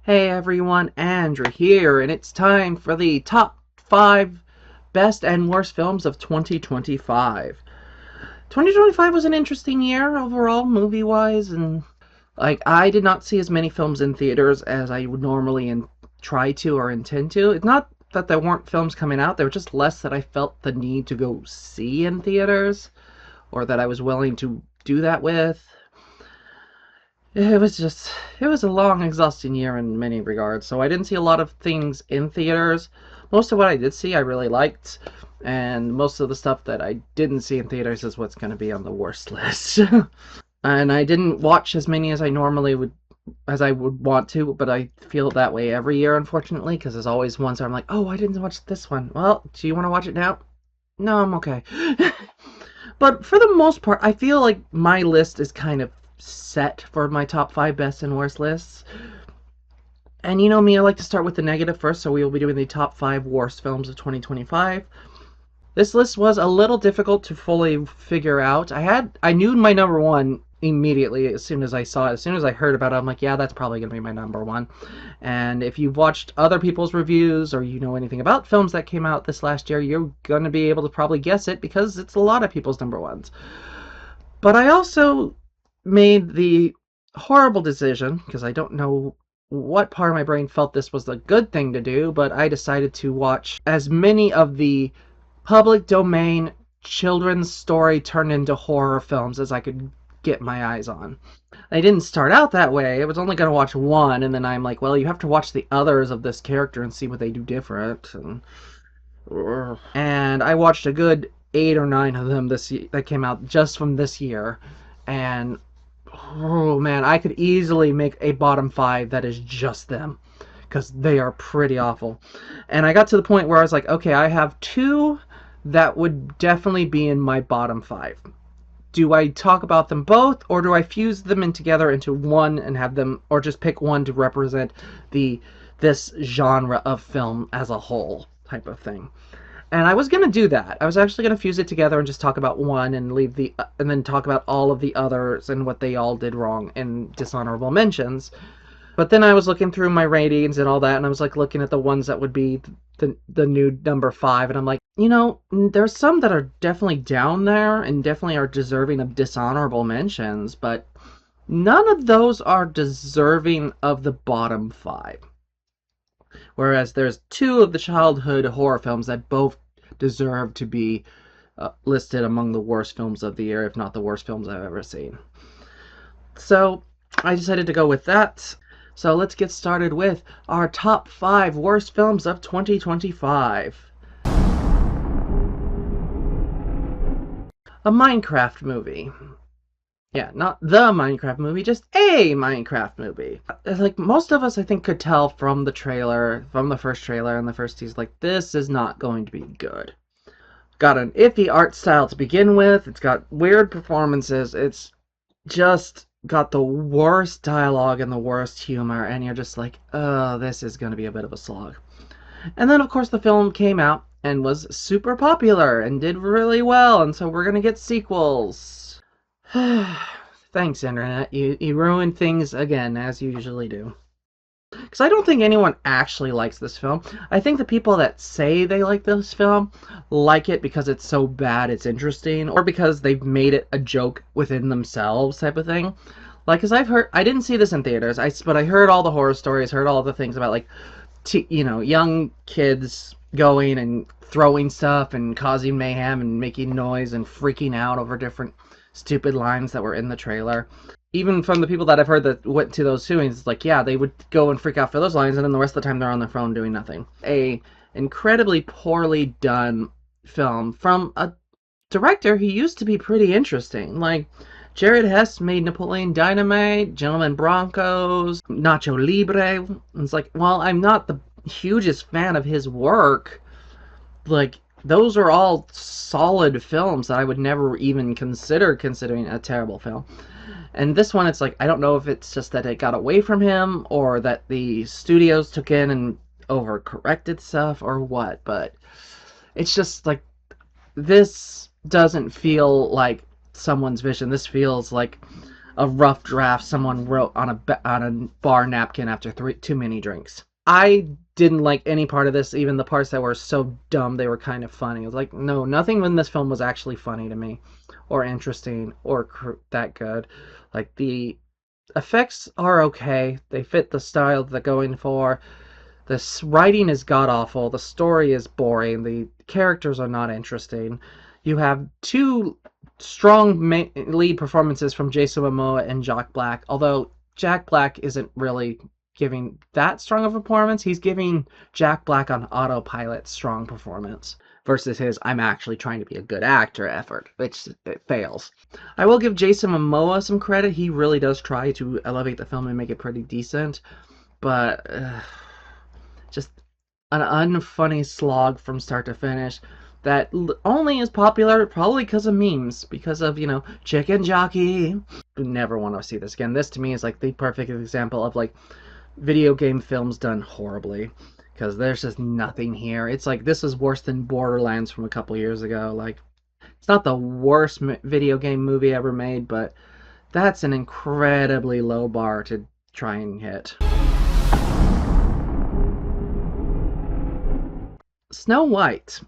Hey everyone, Andrew here, and it's time for the top 5 best and worst films of 2025. 2025 was an interesting year overall, movie-wise, and I did not see as many films in theaters as I would normally try to or intend to. It's not that there weren't films coming out, there were just less that I felt the need to go see in theaters, or that I was willing to do that with. It was a long, exhausting year in many regards. So I didn't see a lot of things in theaters. Most of what I did see, I really liked. And most of the stuff that I didn't see in theaters is what's going to be on the worst list. And I didn't watch as many as I normally would, as I would want to, but I feel that way every year, unfortunately, because there's always ones where I'm like, oh, I didn't watch this one. Well, do you want to watch it now? No, I'm okay. But for the most part, I feel like my list is kind of set for my top 5 best and worst lists. And you know me, I like to start with the negative first, so we will be doing the top 5 worst films of 2025. This list was a little difficult to fully figure out. I knew my number one immediately as soon as I saw it. As soon as I heard about it, I'm like, yeah, that's probably going to be my number one. And if you've watched other people's reviews or you know anything about films that came out this last year, you're going to be able to probably guess it because it's a lot of people's number ones. But I also made the horrible decision, because I don't know what part of my brain felt this was a good thing to do, but I decided to watch as many of the public domain children's story turned into horror films as I could get my eyes on. I didn't start out that way. I was only going to watch one, and then I'm like, well, you have to watch the others of this character and see what they do different. And I watched a good 8 or 9 of them that came out just from this year, and oh man, I could easily make a bottom 5 that is just them, because they are pretty awful. And I got to the point where I was like, okay, I have 2 that would definitely be in my bottom 5. Do I talk about them both, or do I fuse them in together into one and have them, or just pick one to represent this genre of film as a whole type of thing? And I was gonna do that. I was actually gonna fuse it together and just talk about one and and then talk about all of the others and what they all did wrong and dishonorable mentions. But then I was looking through my ratings and all that, and I was like looking at the ones that would be the new number 5, and I'm like, there's some that are definitely down there and definitely are deserving of dishonorable mentions, but none of those are deserving of the bottom 5. Whereas there's 2 of the childhood horror films that both deserve to be listed among the worst films of the year, if not the worst films I've ever seen. So I decided to go with that. So let's get started with our top 5 worst films of 2025. A Minecraft movie. Yeah, not the Minecraft movie, just a Minecraft movie. Like, most of us, I think, could tell from the trailer, from the first trailer and the first tease, like, this is not going to be good. Got an iffy art style to begin with, it's got weird performances, it's just got the worst dialogue and the worst humor, and you're just like, oh, this is going to be a bit of a slog. And then, of course, the film came out and was super popular and did really well, and so we're going to get sequels. Thanks, Internet. You ruin things again, as you usually do. Because I don't think anyone actually likes this film. I think the people that say they like this film like it because it's so bad it's interesting, or because they've made it a joke within themselves type of thing. Like, because I didn't see this in theaters, but I heard all the horror stories, heard all the things about, like, young kids going and throwing stuff and causing mayhem and making noise and freaking out over different stupid lines that were in the trailer. Even from the people that I've heard that went to those viewings, it's like, yeah, they would go and freak out for those lines, and then the rest of the time they're on their phone doing nothing. A incredibly poorly done film from a director who used to be pretty interesting. Like, Jared Hess made Napoleon Dynamite, Gentlemen Broncos, Nacho Libre. It's like, well, I'm not the hugest fan of his work. Like, those are all solid films that I would never even consider considering a terrible film. And this one, it's like, I don't know if it's just that it got away from him, or that the studios took in and overcorrected stuff, or what, but it's just like, this doesn't feel like someone's vision. This feels like a rough draft someone wrote on a bar napkin after too many drinks. I didn't like any part of this, even the parts that were so dumb they were kind of funny. It was like, no, nothing in this film was actually funny to me, or interesting, or that good. Like, the effects are okay. They fit the style they're going for. The writing is god-awful. The story is boring. The characters are not interesting. You have two strong lead performances from Jason Momoa and Jack Black, although Jack Black isn't really giving that strong of a performance. He's giving Jack Black on autopilot strong performance versus his I'm actually trying to be a good actor effort, which it fails. I will give Jason Momoa some credit. He really does try to elevate the film and make it pretty decent, but just an unfunny slog from start to finish that only is popular probably because of memes, because of, you know, Chicken Jockey. Never want to see this again. This to me is like the perfect example of like video game films done horribly, because there's just nothing here. It's like, this is worse than Borderlands from a couple years ago. Like, it's not the worst video game movie ever made, but that's an incredibly low bar to try and hit. Snow White.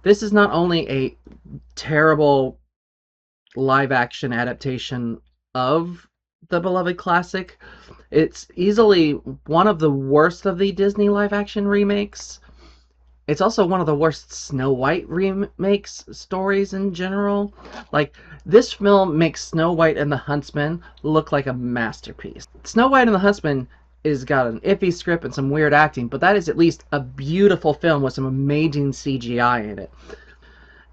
This is not only a terrible live-action adaptation of the beloved classic, it's easily one of the worst of the Disney live-action remakes. It's also one of the worst Snow White remakes stories in general. Like, this film makes Snow White and the Huntsman look like a masterpiece. Snow White and the Huntsman is got an iffy script and some weird acting, but that is at least a beautiful film with some amazing CGI in it.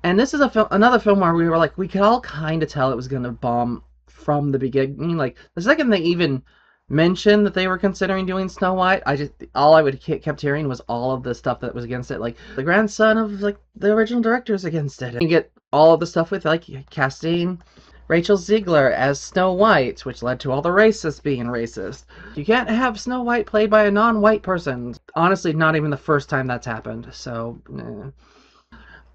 And this is another film where we were like, we could all kind of tell it was going to bomb from the beginning. Like, the second they even mentioned that they were considering doing Snow White, all I would kept hearing was all of the stuff that was against it. Like, the grandson of like the original directors against it. And you get all of the stuff with like casting Rachel Zegler as Snow White, which led to all the racists being racist. You can't have Snow White played by a non-white person. Honestly, not even the first time that's happened, so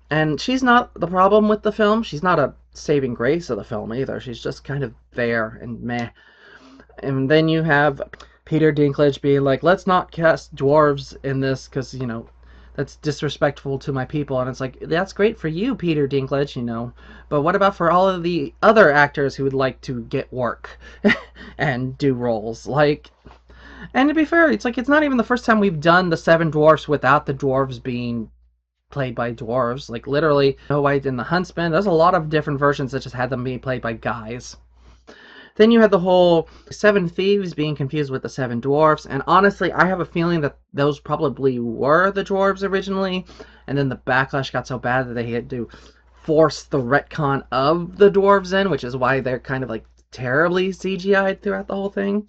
And she's not the problem with the film. She's not a saving grace of the film either. She's just kind of there and meh. And then you have Peter Dinklage being like, let's not cast dwarves in this because, you know, that's disrespectful to my people. And it's like, that's great for you, Peter Dinklage, you know, but what about for all of the other actors who would like to get work and do roles? Like, and to be fair, it's like, it's not even the first time we've done the Seven Dwarfs without the dwarves being played by dwarves. Like, literally, Snow White and the Huntsman, there's a lot of different versions that just had them being played by guys. Then you had the whole Seven Thieves being confused with the Seven Dwarfs, and honestly, I have a feeling that those probably were the dwarves originally, and then the backlash got so bad that they had to force the retcon of the dwarves in, which is why they're kind of like terribly CGI'd throughout the whole thing.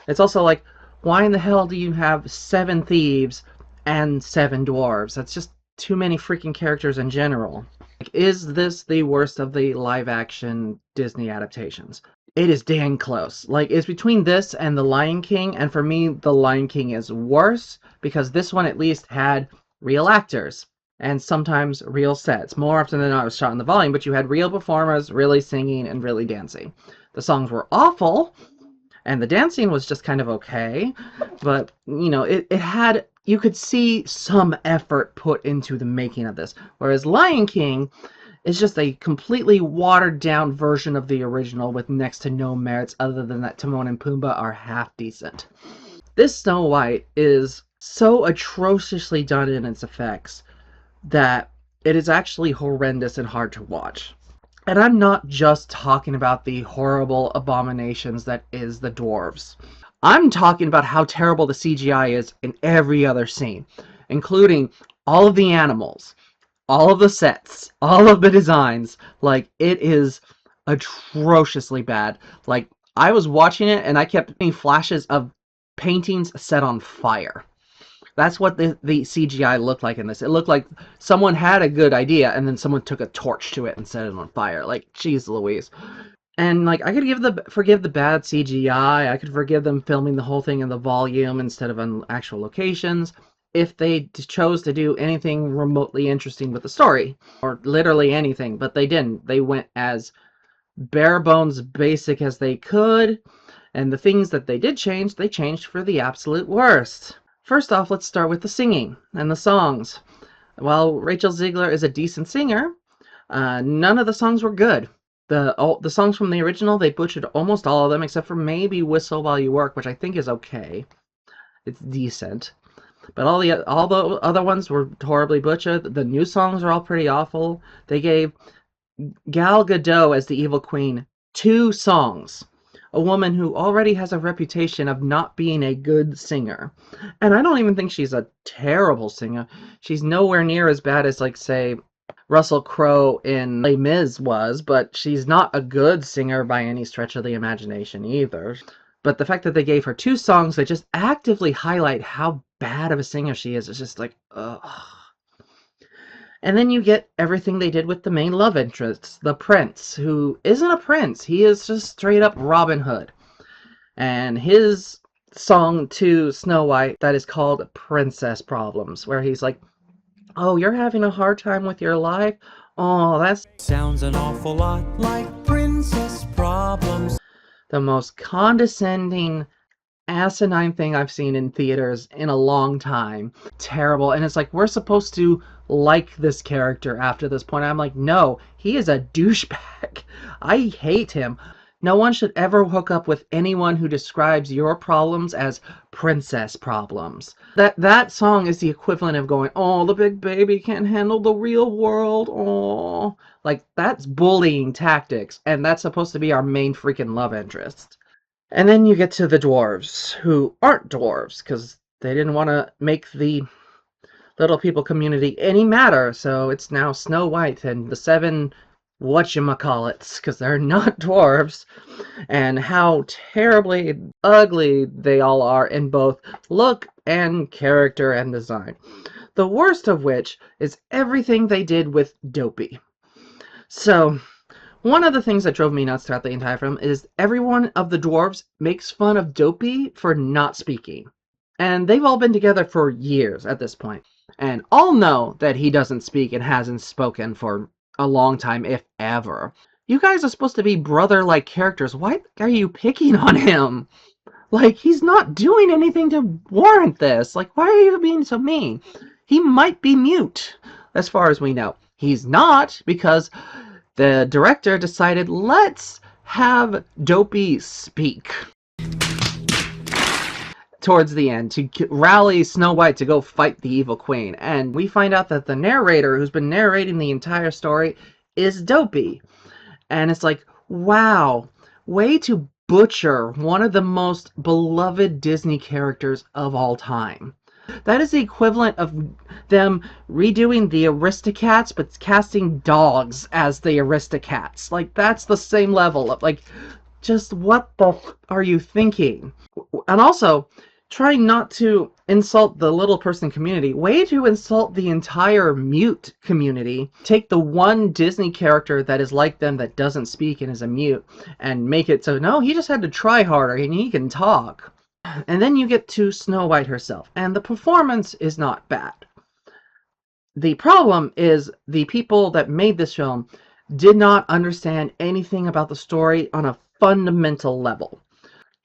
It's also like, why in the hell do you have 7 thieves and 7 dwarves? That's just too many freaking characters in general. Like, is this the worst of the live-action Disney adaptations? It is dang close. Like, it's between this and The Lion King, and for me, The Lion King is worse, because this one at least had real actors, and sometimes real sets. More often than not, it was shot in the volume, but you had real performers really singing and really dancing. The songs were awful, and the dancing was just kind of okay, but, you know, it had, you could see some effort put into the making of this, whereas Lion King is just a completely watered-down version of the original with next to no merits other than that Timon and Pumbaa are half decent. This Snow White is so atrociously done in its effects that it is actually horrendous and hard to watch. And I'm not just talking about the horrible abominations that is the dwarves. I'm talking about how terrible the CGI is in every other scene, including all of the animals, all of the sets, all of the designs. Like, it is atrociously bad. Like, I was watching it and I kept seeing flashes of paintings set on fire. That's what the CGI looked like in this. It looked like someone had a good idea and then someone took a torch to it and set it on fire. Like, jeez Louise. And, like, I could forgive the bad CGI. I could forgive them filming the whole thing in the volume instead of on actual locations if they chose to do anything remotely interesting with the story, or literally anything, but they didn't. They went as bare bones basic as they could, and the things that they did change, they changed for the absolute worst. First off, let's start with the singing and the songs. While Rachel Zegler is a decent singer, none of the songs were good. The songs from the original, they butchered almost all of them, except for maybe Whistle While You Work, which I think is okay. It's decent. But all the other ones were horribly butchered. The new songs are all pretty awful. They gave Gal Gadot as the evil queen 2 songs. A woman who already has a reputation of not being a good singer. And I don't even think she's a terrible singer. She's nowhere near as bad as, like, say, Russell Crowe in Les Mis was, but she's not a good singer by any stretch of the imagination either. But the fact that they gave her 2 songs that just actively highlight how bad of a singer she is just like, ugh. And then you get everything they did with the main love interest, the prince, who isn't a prince. He is just straight up Robin Hood. And his song to Snow White that is called Princess Problems, where he's like, oh, you're having a hard time with your life? Oh, that sounds an awful lot like Princess Problems. The most condescending, asinine thing I've seen in theaters in a long time. Terrible. And it's like, we're supposed to like this character after this point. I'm like, no, he is a douchebag. I hate him. No one should ever hook up with anyone who describes your problems as princess problems. That song is the equivalent of going, oh, the big baby can't handle the real world. Oh, like, that's bullying tactics, and that's supposed to be our main freaking love interest. And then you get to the dwarves, who aren't dwarves, because they didn't want to make the little people community any matter, so it's now Snow White and the 7 whatchamacallits, because they're not dwarves, and how terribly ugly they all are in both look and character and design. The worst of which is everything they did with Dopey. So, one of the things that drove me nuts throughout the entire film is every one of the dwarves makes fun of Dopey for not speaking. And they've all been together for years at this point, and all know that he doesn't speak and hasn't spoken for a long time, if ever. You guys are supposed to be brother-like characters. Why are you picking on him? Like, he's not doing anything to warrant this. Like, why are you being so mean? He might be mute, as far as we know. He's not, because the director decided, let's have Dopey speak towards the end to rally Snow White to go fight the evil queen. And we find out that the narrator who's been narrating the entire story is Dopey. And it's like, wow, way to butcher one of the most beloved Disney characters of all time. That is the equivalent of them redoing the Aristocats, but casting dogs as the Aristocats. Like, that's the same level of, like, just what the are you thinking? And also, trying not to insult the little person community. Way to insult the entire mute community. Take the one Disney character that is like them that doesn't speak and is a mute, and make it so, no, he just had to try harder and he can talk. And then you get to Snow White herself, and the performance is not bad. The problem is the people that made this film did not understand anything about the story on a fundamental level.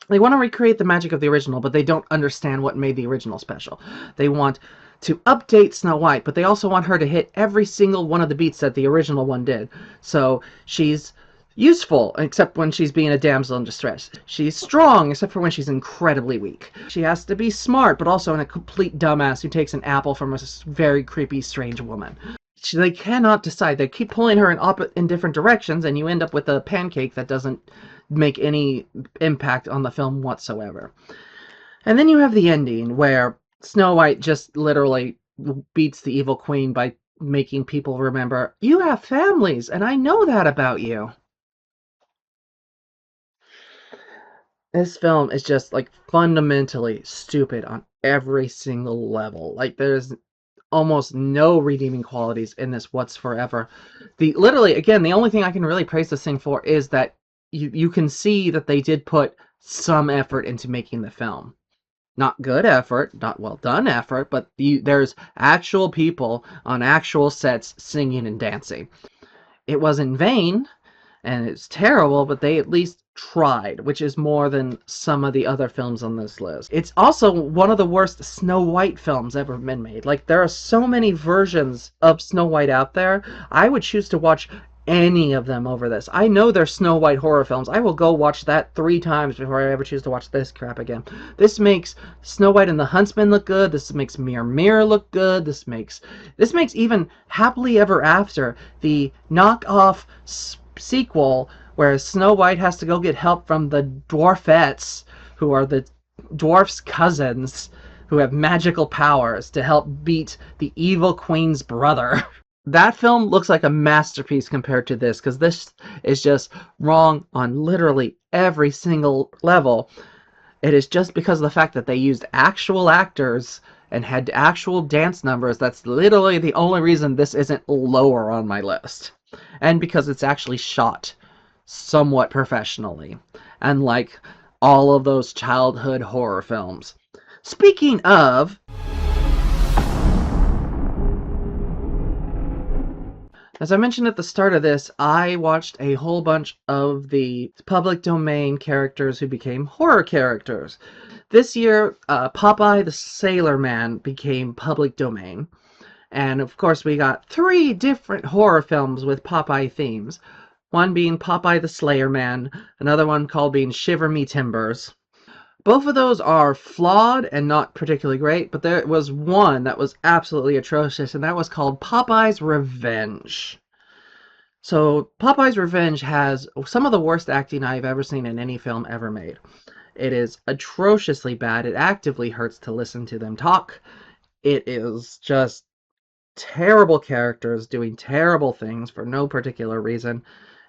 They want to recreate the magic of the original, but they don't understand what made the original special. They want to update Snow White, but they also want her to hit every single one of the beats that the original one did. So she's useful, except when she's being a damsel in distress. She's strong, except for when she's incredibly weak. She has to be smart, but also a complete dumbass who takes an apple from a very creepy, strange woman. They cannot decide. They keep pulling her in different directions, and you end up with a pancake that doesn't make any impact on the film whatsoever. And then you have the ending, where Snow White just literally beats the evil queen by making people remember, you have families, and I know that about you. This film is just, like, fundamentally stupid on every single level. Like, there's almost no redeeming qualities in this whatsoever. Literally, again, the only thing I can really praise this thing for is that you can see that they did put some effort into making the film. Not good effort, not well done effort, but there's actual people on actual sets singing and dancing. It wasn't vain, and it's terrible, but they at least tried, which is more than some of the other films on this list. It's also one of the worst Snow White films ever been made. Like, there are so many versions of Snow White out there. I would choose to watch any of them over this. I know there's Snow White horror films. I will go watch that 3 times before I ever choose to watch this crap again. This makes Snow White and the Huntsman look good. This makes Mirror Mirror look good. This makes even Happily Ever After, the knockoff sequel where Snow White has to go get help from the dwarfettes, who are the dwarf's cousins who have magical powers, to help beat the evil queen's brother. That film looks like a masterpiece compared to this, because this is just wrong on literally every single level. It is just because of the fact that they used actual actors and had actual dance numbers. That's literally the only reason this isn't lower on my list. And because it's actually shot somewhat professionally, unlike all of those childhood horror films. Speaking of, as I mentioned at the start of this, I watched a whole bunch of the public domain characters who became horror characters. This year, Popeye the Sailor Man became public domain. And of course, we got 3 different horror films with Popeye themes. One being Popeye the Slayer Man, another one called being Shiver Me Timbers. Both of those are flawed and not particularly great, but there was one that was absolutely atrocious, and that was called Popeye's Revenge. So, Popeye's Revenge has some of the worst acting I've ever seen in any film ever made. It is atrociously bad. It actively hurts to listen to them talk. It is just terrible characters doing terrible things for no particular reason,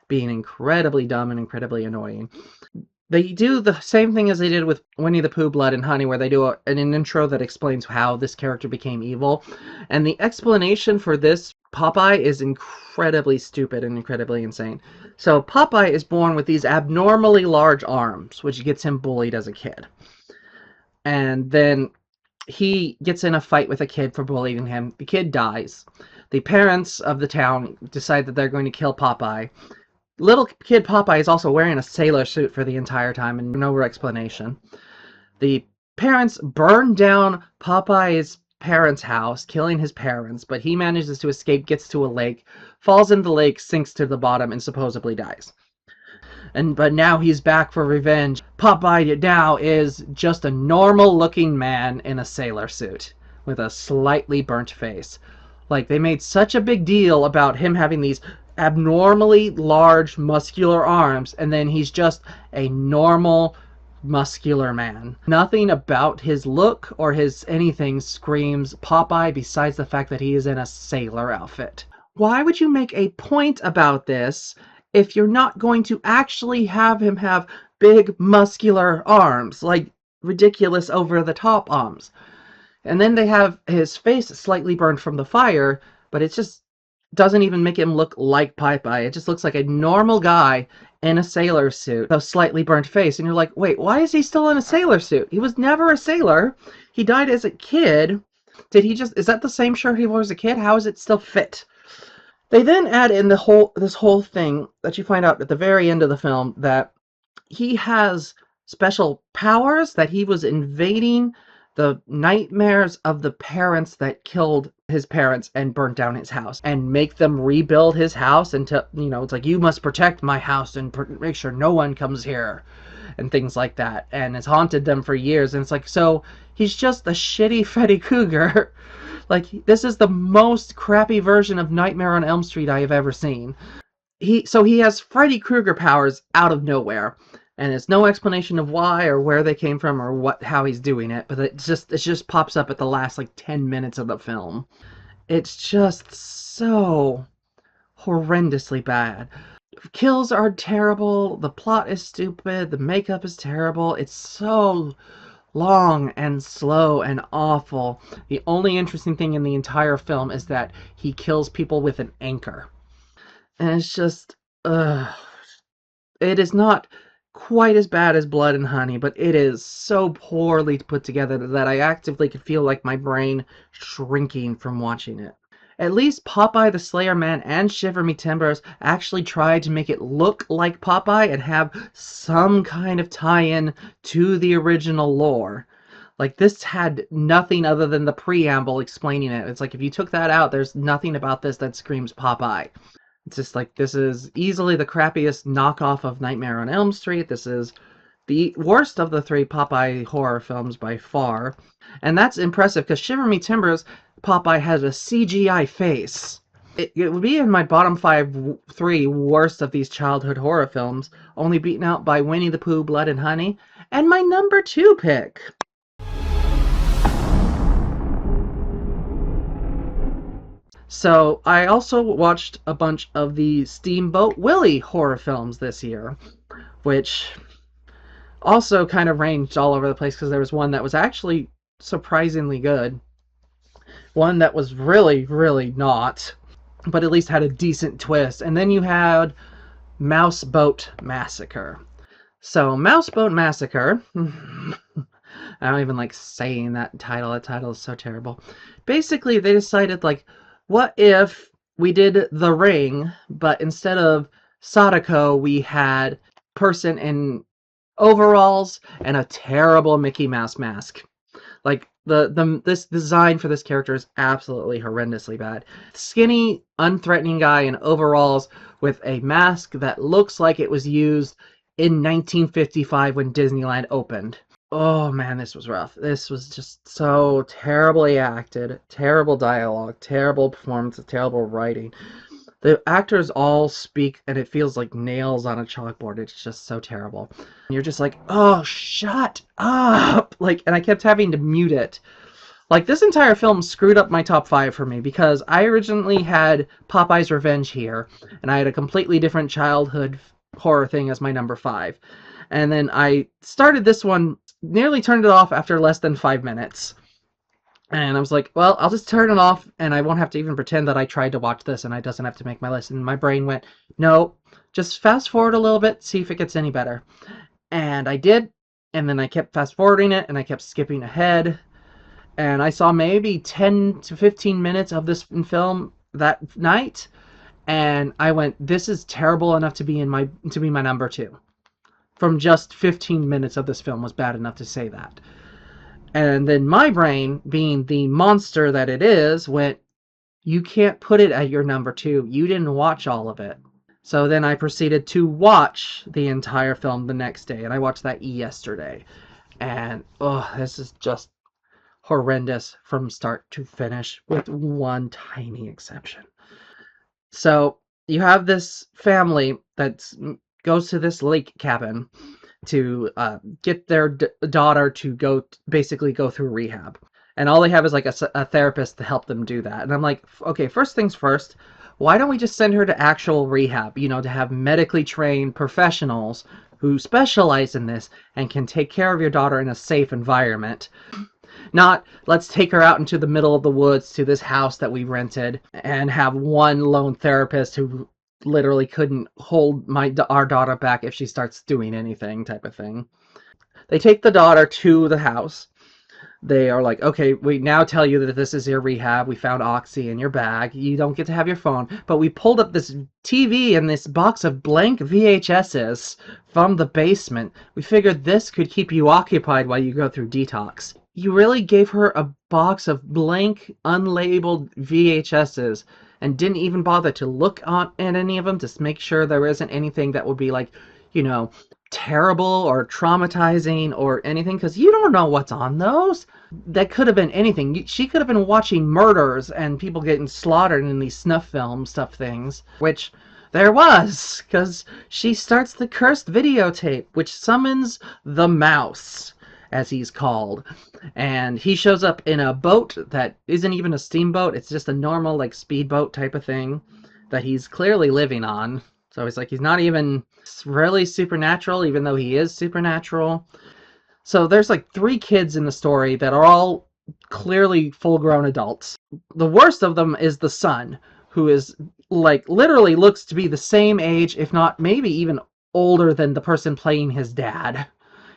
being incredibly dumb and incredibly annoying. They do the same thing as they did with Winnie the Pooh, Blood and Honey, where they do an intro that explains how this character became evil. And the explanation for this Popeye is incredibly stupid and incredibly insane. So Popeye is born with these abnormally large arms, which gets him bullied as a kid. And then he gets in a fight with a kid for bullying him. The kid dies. The parents of the town decide that they're going to kill Popeye. Little kid Popeye is also wearing a sailor suit for the entire time, and no explanation. The parents burn down Popeye's parents' house, killing his parents, but he manages to escape, gets to a lake, falls in the lake, sinks to the bottom, and supposedly dies. But now he's back for revenge. Popeye now is just a normal-looking man in a sailor suit with a slightly burnt face. Like, they made such a big deal about him having these abnormally large muscular arms, and then he's just a normal muscular man. Nothing about his look or his anything screams Popeye besides the fact that he is in a sailor outfit. Why would you make a point about this if you're not going to actually have him have big muscular arms, like ridiculous over the top arms? And then they have his face slightly burned from the fire, but it just doesn't even make him look like Popeye. It just looks like a normal guy in a sailor suit, a slightly burnt face. And you're like, wait, why is he still in a sailor suit? He was never a sailor. He died as a kid. Is that the same shirt he wore as a kid? How is it still fit? They then add in this whole thing that you find out at the very end of the film, that he has special powers, that he was invading the nightmares of the parents that killed his parents and burnt down his house, and make them rebuild his house until, it's like, you must protect my house and make sure no one comes here, and things like that. And it's haunted them for years. And it's like, so he's just a shitty Freddy Krueger. Like, this is the most crappy version of Nightmare on Elm Street I have ever seen. He has Freddy Krueger powers out of nowhere. And there's no explanation of why or where they came from or how he's doing it, but it just pops up at the last 10 minutes of the film. It's just so horrendously bad. Kills are terrible, the plot is stupid, the makeup is terrible, it's so long and slow and awful. The only interesting thing in the entire film is that he kills people with an anchor. And it's just, it is not quite as bad as Blood and Honey, but it is so poorly put together that I actively could feel like my brain shrinking from watching it. At least Popeye the Slayer Man and Shiver Me Timbers actually tried to make it look like Popeye and have some kind of tie-in to the original lore. Like, this had nothing other than the preamble explaining it. It's like, if you took that out, there's nothing about this that screams Popeye. It's just like, this is easily the crappiest knockoff of Nightmare on Elm Street. This is the worst of the 3 Popeye horror films by far. And that's impressive, because Shiver Me Timbers, Popeye has a CGI face. It would be in my bottom 3 worst of these childhood horror films, only beaten out by Winnie the Pooh, Blood and Honey, and my number 2 pick. So, I also watched a bunch of the Steamboat Willie horror films this year, which also kind of ranged all over the place, because there was one that was actually surprisingly good, one that was really, really not, but at least had a decent twist, and then you had Mouseboat Massacre. So, Mouseboat Massacre, I don't even like saying that title is so terrible. Basically, they decided, like, what if we did The Ring, but instead of Sadako, we had person in overalls and a terrible Mickey Mouse mask. Like, this design for this character is absolutely horrendously bad. Skinny, unthreatening guy in overalls with a mask that looks like it was used in 1955 when Disneyland opened. Oh man, this was rough. This was just so terribly acted, terrible dialogue, terrible performance, terrible writing. The actors all speak, and it feels like nails on a chalkboard. It's just so terrible. And you're just like, oh, shut up! Like, and I kept having to mute it. Like, this entire film screwed up my top 5 for me, because I originally had Popeye's Revenge here, and I had a completely different childhood horror thing as my number 5. And then I started this one, nearly turned it off after less than 5 minutes. And I was like, well, I'll just turn it off, and I won't have to even pretend that I tried to watch this, and I doesn't have to make my list. And my brain went, no, just fast forward a little bit, see if it gets any better. And I did, and then I kept fast forwarding it, and I kept skipping ahead. And I saw maybe 10 to 15 minutes of this film that night, and I went, this is terrible enough to be my number 2. From just 15 minutes of this film was bad enough to say that. And then my brain, being the monster that it is, went, you can't put it at your number 2. You didn't watch all of it. So then I proceeded to watch the entire film the next day. And I watched that yesterday. And, oh, this is just horrendous from start to finish, with one tiny exception. So you have this family that goes to this lake cabin to get their daughter to basically go through rehab. And all they have is like a therapist to help them do that. And I'm like, okay, first things first, why don't we just send her to actual rehab, to have medically trained professionals who specialize in this and can take care of your daughter in a safe environment. Not, let's take her out into the middle of the woods to this house that we rented and have one lone therapist who literally couldn't hold our daughter back if she starts doing anything, type of thing. They take the daughter to the house. They are like, okay, we now tell you that this is your rehab. We found Oxy in your bag. You don't get to have your phone. But we pulled up this TV and this box of blank VHSs from the basement. We figured this could keep you occupied while you go through detox. You really gave her a box of blank, unlabeled VHSs and didn't even bother to look at any of them to make sure there isn't anything that would be like, terrible or traumatizing or anything, because you don't know what's on those. That could have been anything. She could have been watching murders and people getting slaughtered in these snuff film stuff things, which there was, because she starts the cursed videotape, which summons the mouse, as he's called. And he shows up in a boat that isn't even a steamboat. It's just a normal, like, speedboat type of thing that he's clearly living on. So it's like he's not even really supernatural, even though he is supernatural. So there's like 3 kids in the story that are all clearly full-grown adults. The worst of them is the son, who is, like, literally looks to be the same age, if not maybe even older than the person playing his dad.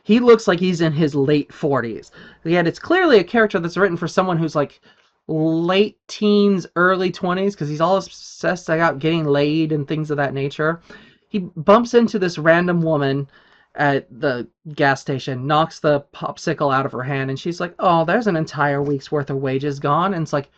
He looks like he's in his late 40s. Yet it's clearly a character that's written for someone who's like late teens, early 20s, because he's all obsessed about getting laid and things of that nature. He bumps into this random woman at the gas station, knocks the popsicle out of her hand, and she's like, oh, there's an entire week's worth of wages gone. And it's like,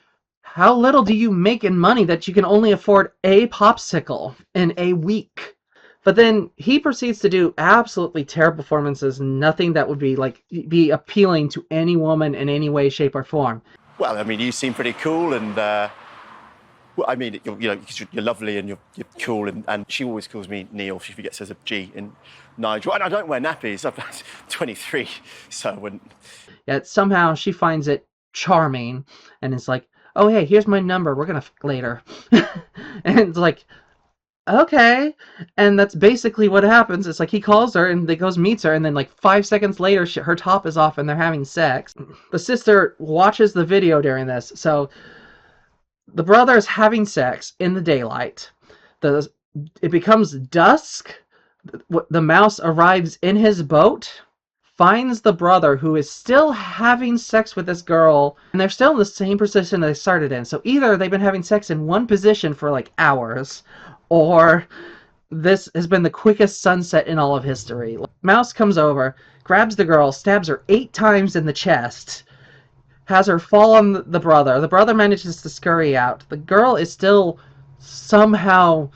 how little do you make in money that you can only afford a popsicle in a week? But then he proceeds to do absolutely terrible performances, nothing that would be appealing to any woman in any way, shape, or form. Well, I mean, you seem pretty cool, and well, I mean, you're lovely and you're cool, and she always calls me Neil. She forgets there's a G in Nigel, and I don't wear nappies. I'm 23, so I wouldn't. Yet somehow she finds it charming, and it's like, oh hey, here's my number. We're gonna fuck later, and it's like, okay. And that's basically what happens. It's like he calls her and they goes meets her, and then like 5 seconds later her top is off and they're having sex. The sister watches the video during this. So the brother's having sex in the daylight. It becomes dusk. The mouse arrives in his boat, finds the brother who is still having sex with this girl, and they're still in the same position they started in. So either they've been having sex in one position for like hours, or this has been the quickest sunset in all of history. Mouse comes over, grabs the girl, stabs her 8 times in the chest, has her fall on the brother. The brother manages to scurry out. The girl is still somehow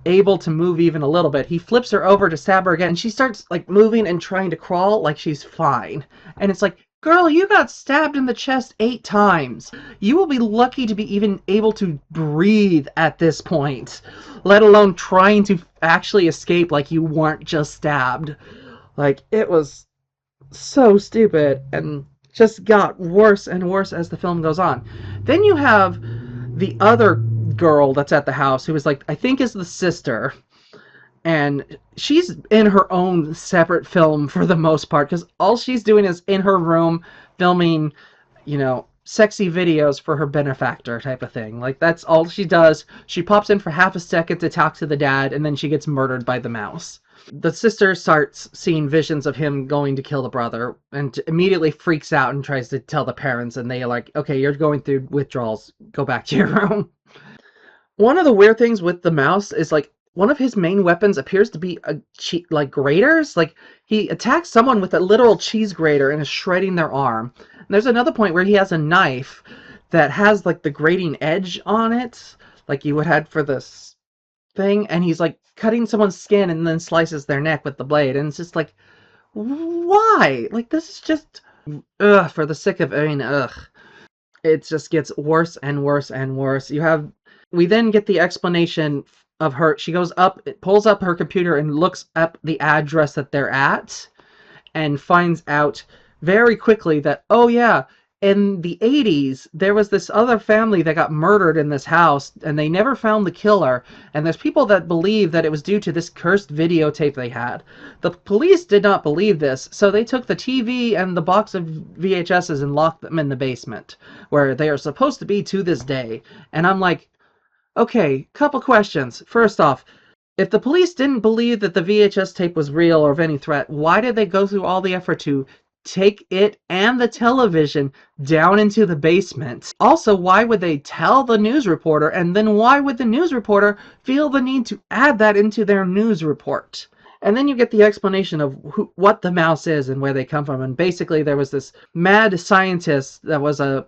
able to move even a little bit. He flips her over to stab her again, and she starts like moving and trying to crawl like she's fine. And it's like, girl, you got stabbed in the chest 8 times. You will be lucky to be even able to breathe at this point, let alone trying to actually escape like you weren't just stabbed. Like, it was so stupid and just got worse and worse as the film goes on. Then you have the other girl that's at the house who is like, I think is the sister, and she's in her own separate film for the most part, because all she's doing is in her room filming, sexy videos for her benefactor type of thing. Like, that's all she does. She pops in for half a second to talk to the dad, and then she gets murdered by the mouse. The sister starts seeing visions of him going to kill the brother and immediately freaks out and tries to tell the parents, and they are like, okay, you're going through withdrawals, go back to your room. One of the weird things with the mouse is, like, one of his main weapons appears to be graters. Like, he attacks someone with a literal cheese grater and is shredding their arm. And there's another point where he has a knife that has, like, the grating edge on it, like you would have for this thing, and he's, like, cutting someone's skin and then slices their neck with the blade. And it's just like, why? Like, this is just, ugh, for the sick of ugh. It just gets worse and worse and worse. We then get the explanation of her. She goes up, pulls up her computer and looks up the address that they're at, and finds out very quickly that, oh yeah, in the 80s, there was this other family that got murdered in this house, and they never found the killer, and there's people that believe that it was due to this cursed videotape they had. The police did not believe this, so they took the TV and the box of VHSs and locked them in the basement, where they are supposed to be to this day. And I'm like, okay, couple questions. First off, if the police didn't believe that the VHS tape was real or of any threat, why did they go through all the effort to take it and the television down into the basement? Also, why would they tell the news reporter, and then why would the news reporter feel the need to add that into their news report? And then you get the explanation of what the mouse is and where they come from. And basically there was this mad scientist that was a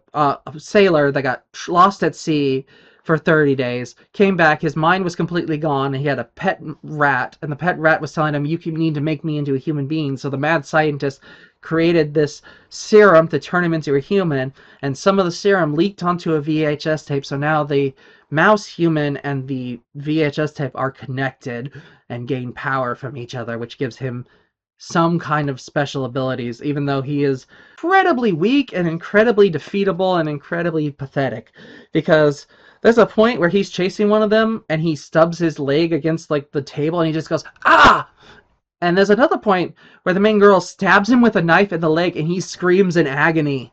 sailor that got lost at sea for 30 days, came back, his mind was completely gone, and he had a pet rat, and the pet rat was telling him, you need to make me into a human being. So the mad scientist created this serum to turn him into a human, and some of the serum leaked onto a VHS tape, so now the mouse human and the VHS tape are connected and gain power from each other, which gives him some kind of special abilities, even though he is incredibly weak and incredibly defeatable and incredibly pathetic, because there's a point where he's chasing one of them and he stubs his leg against like the table and he just goes, ah! And there's another point where the main girl stabs him with a knife in the leg and he screams in agony.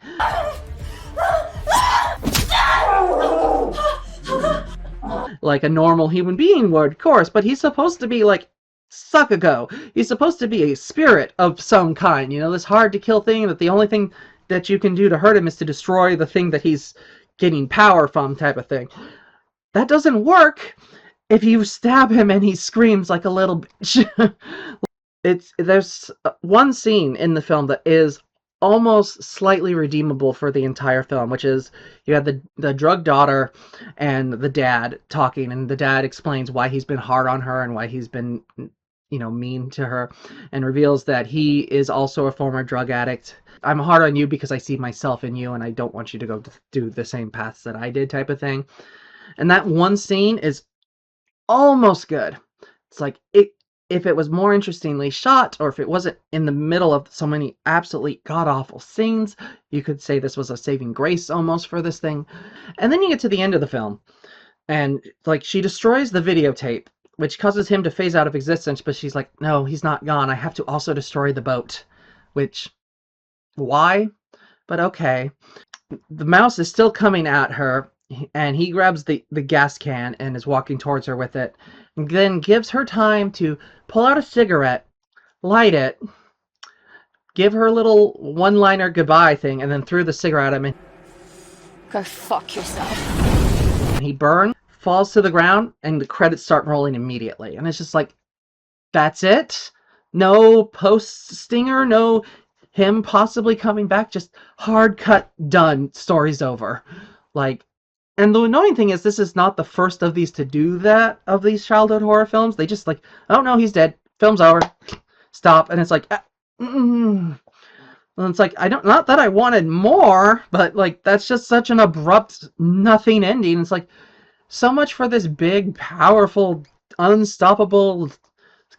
Like a normal human being would, of course, but he's supposed to be like Sakago. He's supposed to be a spirit of some kind, this hard to kill thing that the only thing that you can do to hurt him is to destroy the thing that he's getting power from type of thing. That doesn't work if you stab him and he screams like a little bitch. There's one scene in the film that is almost slightly redeemable for the entire film, which is you have the drug daughter and the dad talking, and the dad explains why he's been hard on her and why he's been, mean to her, and reveals that he is also a former drug addict. I'm hard on you because I see myself in you and I don't want you to go do the same paths that I did, type of thing. And that one scene is almost good. It's like if it was more interestingly shot, or if it wasn't in the middle of so many absolutely god-awful scenes, you could say this was a saving grace almost for this thing. And then you get to the end of the film, and like she destroys the videotape, which causes him to phase out of existence, but she's like, no, he's not gone. I have to also destroy the boat. Which, why? But okay. The mouse is still coming at her, and he grabs the gas can and is walking towards her with it, and then gives her time to pull out a cigarette, light it, give her a little one-liner goodbye thing, and then threw the cigarette at him. Go fuck yourself. And he burns, falls to the ground, and the credits start rolling immediately. And it's just like, that's it? No post-stinger, no him possibly coming back, just hard cut, done, story's over. Like, and the annoying thing is, this is not the first of these to do that, of these childhood horror films. They just like, oh no, he's dead. Film's over. Stop. And it's like, And it's like, not that I wanted more, but like, that's just such an abrupt, nothing ending. It's like, so much for this big, powerful, unstoppable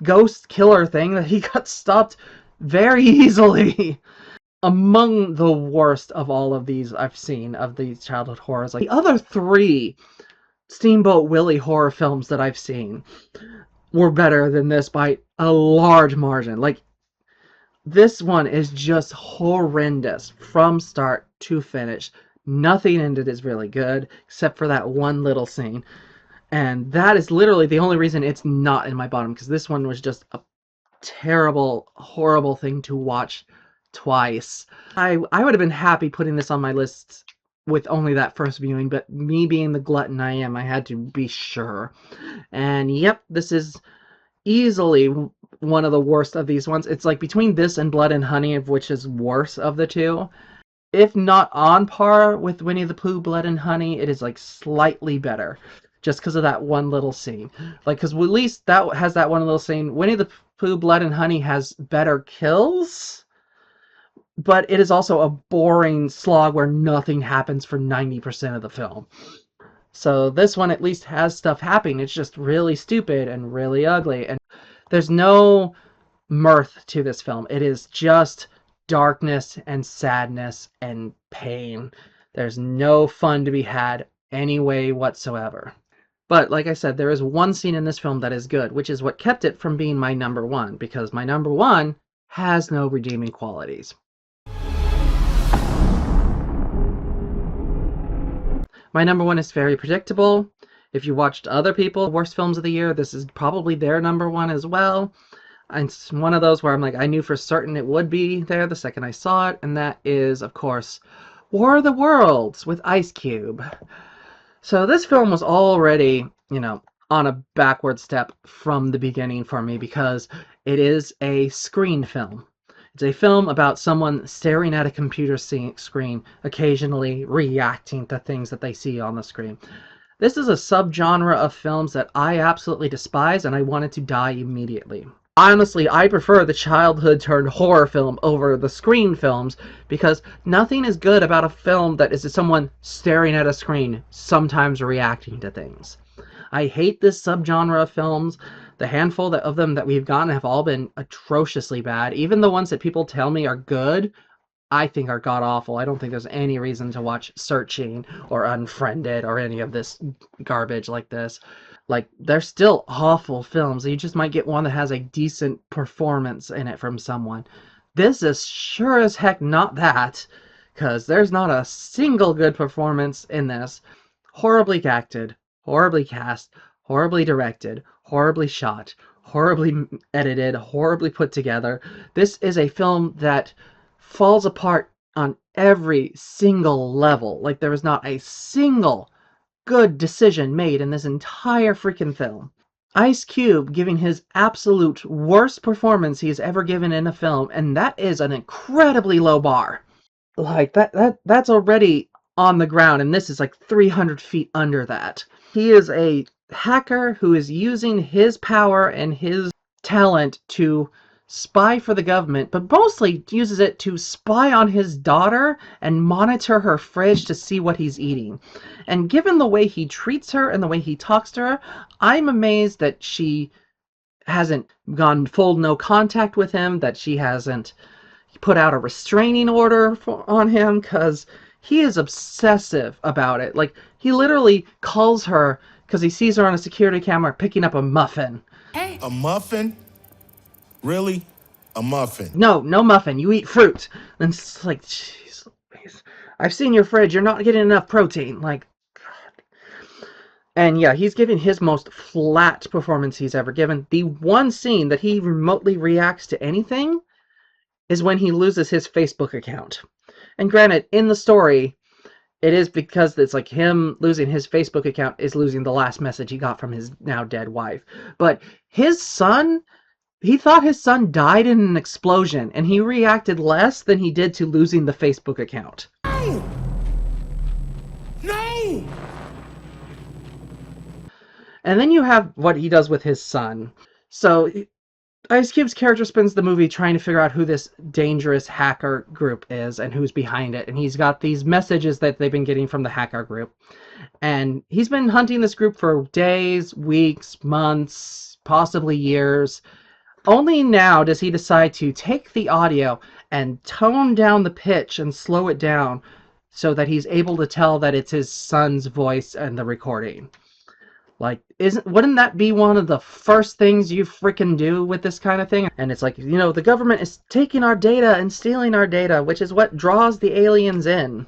ghost killer thing that he got stopped very easily. Among the worst of all of these I've seen, of these childhood horrors. Like, the other 3 Steamboat Willie horror films that I've seen were better than this by a large margin. Like, this one is just horrendous from start to finish. Nothing in it is really good, except for that one little scene. And that is literally the only reason it's not in my bottom, because this one was just a terrible, horrible thing to watch twice. I would have been happy putting this on my list with only that first viewing, but me being the glutton I am, I had to be sure. And yep, this is easily one of the worst of these ones. It's like between this and Blood and Honey, of which is worse of the two. If not on par with Winnie the Pooh, Blood and Honey, it is like slightly better. Just because of that one little scene. Like, because at least that has that one little scene. Winnie the Pooh, Blood and Honey has better kills, but it is also a boring slog where nothing happens for 90% of the film. So this one at least has stuff happening. It's just really stupid and really ugly. And there's no mirth to this film. It is just darkness and sadness and pain. There's no fun to be had any way whatsoever. But like I said, there is one scene in this film that is good, which is what kept it from being my number 1, because my number 1 has no redeeming qualities. My number 1 is very predictable. If you watched other people's worst films of the year, this is probably their number 1 as well. And it's one of those where I'm like, I knew for certain it would be there the second I saw it, and that is, of course, War of the Worlds with Ice Cube. So this film was already, on a backward step from the beginning for me, because it is a screen film. It's a film about someone staring at a computer screen, occasionally reacting to things that they see on the screen. This is a subgenre of films that I absolutely despise, and I wanted to die immediately. Honestly, I prefer the childhood turned horror film over the screen films, because nothing is good about a film that is someone staring at a screen, sometimes reacting to things. I hate this subgenre of films. The handful of them that we've gotten have all been atrociously bad. Even the ones that people tell me are good, I think are god-awful. I don't think there's any reason to watch Searching or Unfriended or any of this garbage like this. Like, they're still awful films. You just might get one that has a decent performance in it from someone. This is sure as heck not that, because there's not a single good performance in this. Horribly acted, horribly cast, horribly directed, horribly shot, horribly edited, horribly put together. This is a film that falls apart on every single level. Like, there was not a single good decision made in this entire freaking film. Ice Cube giving his absolute worst performance he has ever given in a film, and that is an incredibly low bar. Like, that's already on the ground, and this is like 300 feet under that. He is a hacker who is using his power and his talent to spy for the government, but mostly uses it to spy on his daughter and monitor her fridge to see what he's eating. And given the way he treats her and the way he talks to her, I'm amazed that she hasn't gone full no contact with him, that she hasn't put out a restraining order on him, because he is obsessive about it. Like, he literally calls her because he sees her on a security camera picking up a muffin. A muffin? Really? A muffin? No muffin. You eat fruit. And it's like, jeez Louise. I've seen your fridge. You're not getting enough protein. Like, God. And yeah, he's giving his most flat performance he's ever given. The one scene that he remotely reacts to anything is when he loses his Facebook account. And granted, in the story, it is because it's like him losing his Facebook account is losing the last message he got from his now dead wife. But his son, he thought his son died in an explosion, and he reacted less than he did to losing the Facebook account. No! And then you have what he does with his son. So Ice Cube's character spends the movie trying to figure out who this dangerous hacker group is and who's behind it. And he's got these messages that they've been getting from the hacker group. And he's been hunting this group for days, weeks, months, possibly years. Only now does he decide to take the audio and tone down the pitch and slow it down so that he's able to tell that it's his son's voice and the recording. Like, wouldn't that be one of the first things you freaking do with this kind of thing? And it's like, you know, the government is taking our data and stealing our data, which is what draws the aliens in.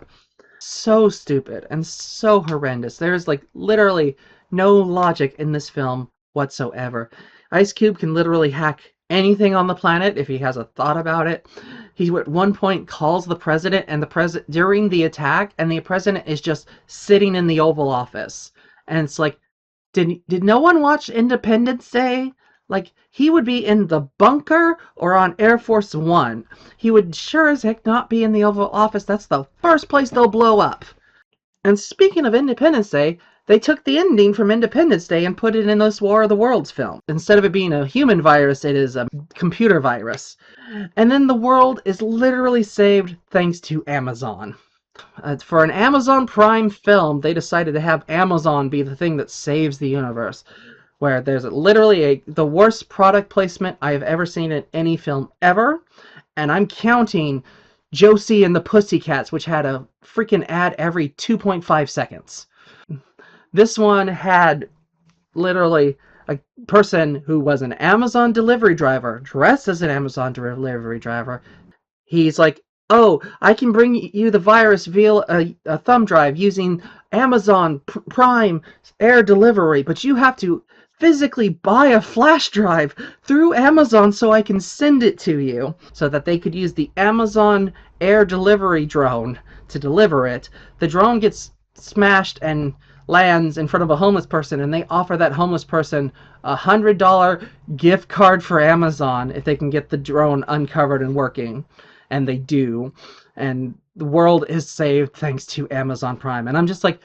So stupid and so horrendous. There's like literally no logic in this film whatsoever. Ice Cube can literally hack anything on the planet if he has a thought about it. He at one point calls the president and during the attack, and the president is just sitting in the Oval Office. And it's like, did no one watch Independence Day? Like, he would be in the bunker or on Air Force One. He would sure as heck not be in the Oval Office. That's the first place they'll blow up. And speaking of Independence Day, they took the ending from Independence Day and put it in this War of the Worlds film. Instead of it being a human virus, it is a computer virus. And then the world is literally saved thanks to Amazon. For an Amazon Prime film, they decided to have Amazon be the thing that saves the universe. Where there's literally the worst product placement I have ever seen in any film ever. And I'm counting Josie and the Pussycats, which had a freaking ad every 2.5 seconds. This one had literally a person who was an Amazon delivery driver, dressed as an Amazon delivery driver. He's like, oh, I can bring you the virus via a thumb drive using Amazon Prime air delivery, but you have to physically buy a flash drive through Amazon so I can send it to you, so that they could use the Amazon air delivery drone to deliver it. The drone gets smashed and lands in front of a homeless person, and they offer that homeless person a $100 gift card for Amazon if they can get the drone uncovered and working. And they do. And the world is saved thanks to Amazon Prime. And I'm just like,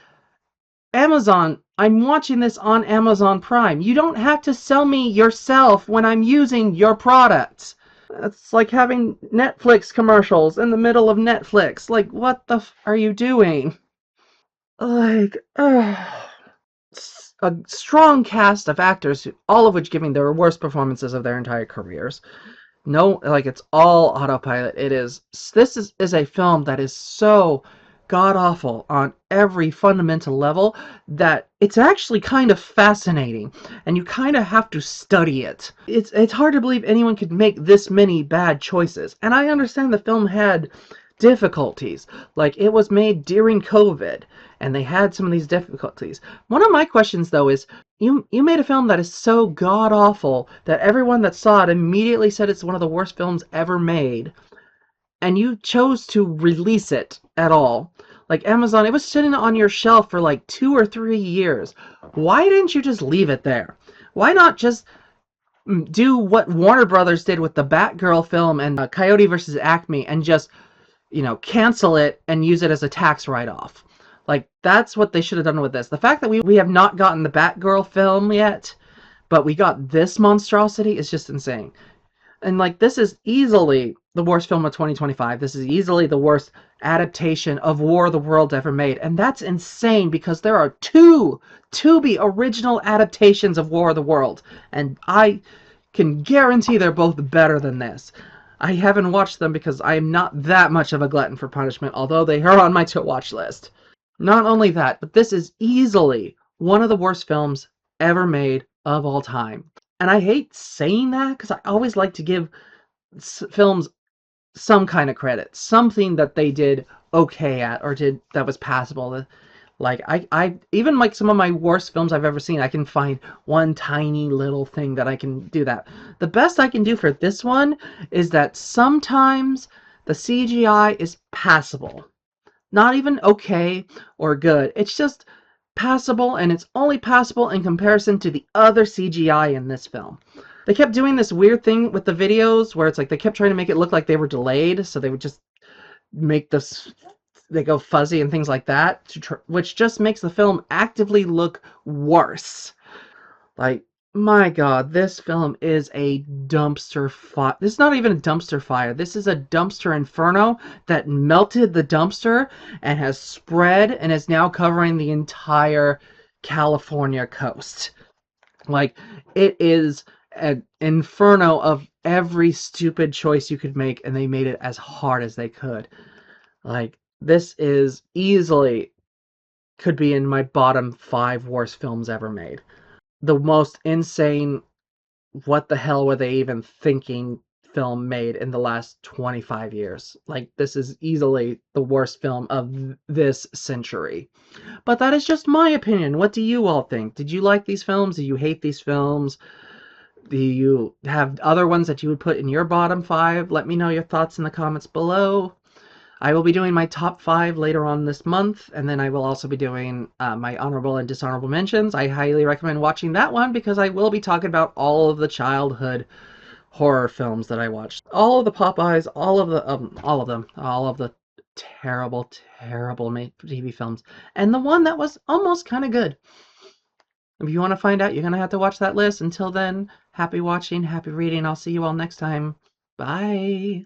Amazon, I'm watching this on Amazon Prime. You don't have to sell me yourself when I'm using your products. It's like having Netflix commercials in the middle of Netflix. Like, what the are you doing? Like, a strong cast of actors, all of which giving their worst performances of their entire careers. No, like, it's all autopilot. This is a film that is so god-awful on every fundamental level that it's actually kind of fascinating, and you kind of have to study it. It's hard to believe anyone could make this many bad choices, and I understand the film had difficulties. Like, it was made during COVID, and they had some of these difficulties. One of my questions, though, is you made a film that is so god-awful that everyone that saw it immediately said it's one of the worst films ever made. and you chose to release it at all. Like Amazon, it was sitting on your shelf for like 2 or 3 years. Why didn't you just leave it there? Why not just do what Warner Brothers did with the Batgirl film and Coyote versus Acme and just, cancel it and use it as a tax write-off? Like, that's what they should have done with this. The fact that we have not gotten the Batgirl film yet, but we got this monstrosity is just insane. And, like, this is easily the worst film of 2025. This is easily the worst adaptation of War of the Worlds ever made. And that's insane because there are two Tubi original adaptations of War of the World. And I can guarantee they're both better than this. I haven't watched them because I am not that much of a glutton for punishment, although they are on my to-watch list. Not only that, but this is easily one of the worst films ever made of all time. And I hate saying that because I always like to give films some kind of credit, something that they did okay at or did that was passable. Like I even like some of my worst films I've ever seen, I can find one tiny little thing that I can do that. The best I can do for this one is that sometimes the CGI is passable. Not even okay or good. It's just passable, and it's only passable in comparison to the other CGI in this film. They kept doing this weird thing with the videos where it's like they kept trying to make it look like they were delayed, so they would just make they go fuzzy and things like that, which just makes the film actively look worse. Like, my God, this film is a dumpster fire. This is not even a dumpster fire. This is a dumpster inferno that melted the dumpster and has spread and is now covering the entire California coast. Like, it is an inferno of every stupid choice you could make, and they made it as hard as they could. Like, this is easily could be in my bottom 5 worst films ever made. The most insane, what the hell were they even thinking film made in the last 25 years. Like, this is easily the worst film of this century. But that is just my opinion. What do you all think? Did you like these films? Do you hate these films? Do you have other ones that you would put in your bottom 5? Let me know your thoughts in the comments below. I will be doing my top 5 later on this month, and then I will also be doing my honorable and dishonorable mentions. I highly recommend watching that one because I will be talking about all of the childhood horror films that I watched. All of the Popeyes, all of the terrible, terrible TV films, and the one that was almost kind of good. If you want to find out, you're going to have to watch that list. Until then, happy watching, happy reading. I'll see you all next time. Bye.